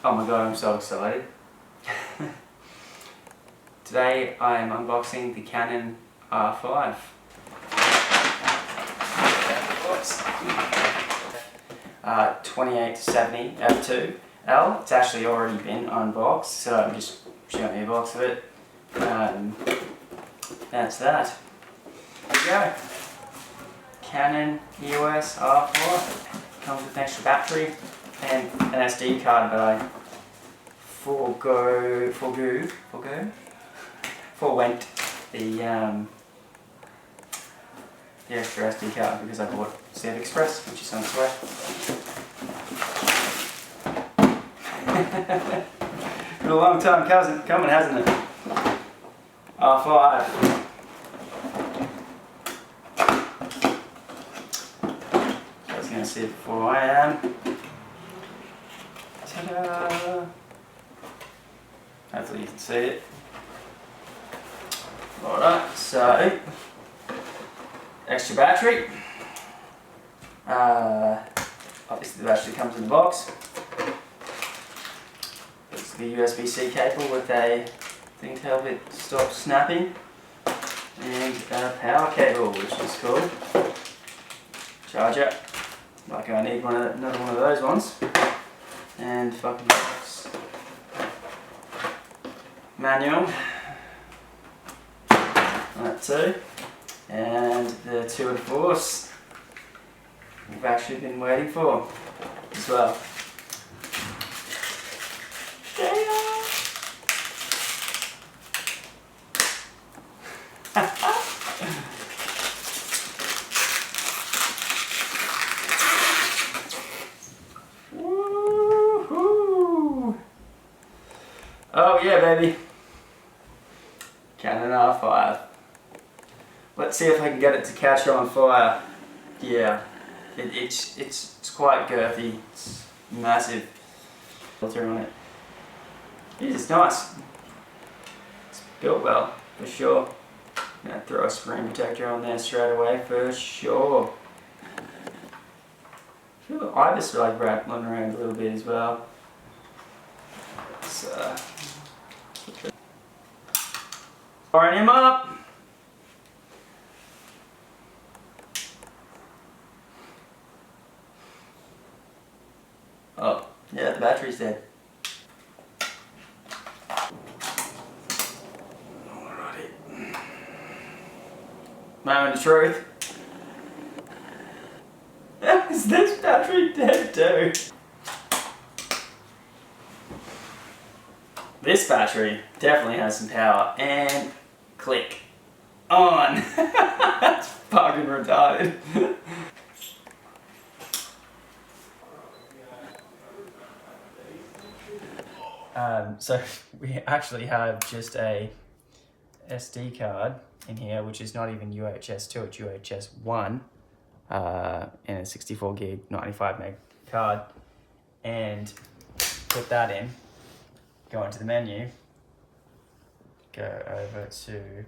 Oh my god, I'm so excited. Today I am unboxing the Canon R5. Oops. 28-70 f2L. It's actually already been unboxed, so I'm just showing you a box of it. That's that. There you go. Canon EOS R5. Comes with an extra battery and an SD card, but I forwent the extra SD card because I bought Save Express, which is on its way. Been a long time coming, hasn't it? R5. I was going to see it before I am. Ta-da! Hopefully you can see it. Alright, so extra battery. Obviously the battery comes in the box. It's the USB-C cable with a thing to help it stop snapping. And a power cable, which is cool. Charger. Like I need another one of those ones. And fucking box. Manual. That too. And the tour de force we've actually been waiting for as well. Woohoo! Oh yeah, baby. Canon R5. Let's see if I can get it to catch on fire. Yeah, it's quite girthy. It's massive filter on it. It's nice. It's built well, for sure. I'm gonna throw a screen protector on there straight away for sure. I feel the ibis like rattling around a little bit as well. So, firing him up. Oh, yeah, the battery's dead. Alrighty. Moment of truth. Is this battery dead too? This battery definitely has some power. And click. On. That's fucking retarded. So we actually have just a SD card in here, which is not even UHS 2, it's UHS 1, and a 64 gig 95 meg card, and put that in, go into the menu, go over to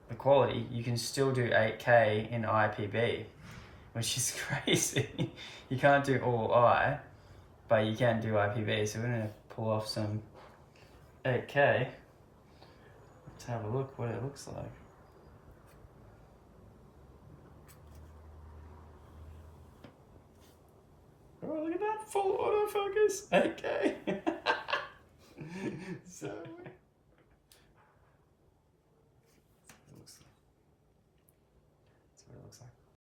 the quality. You can still do 8K in IPB, which is crazy. You can't do all I, but you can do IPV, so we're going to pull off some 8K. Let's have a look what it looks like. Oh, look at that, full autofocus, 8K. So, that's what it looks like.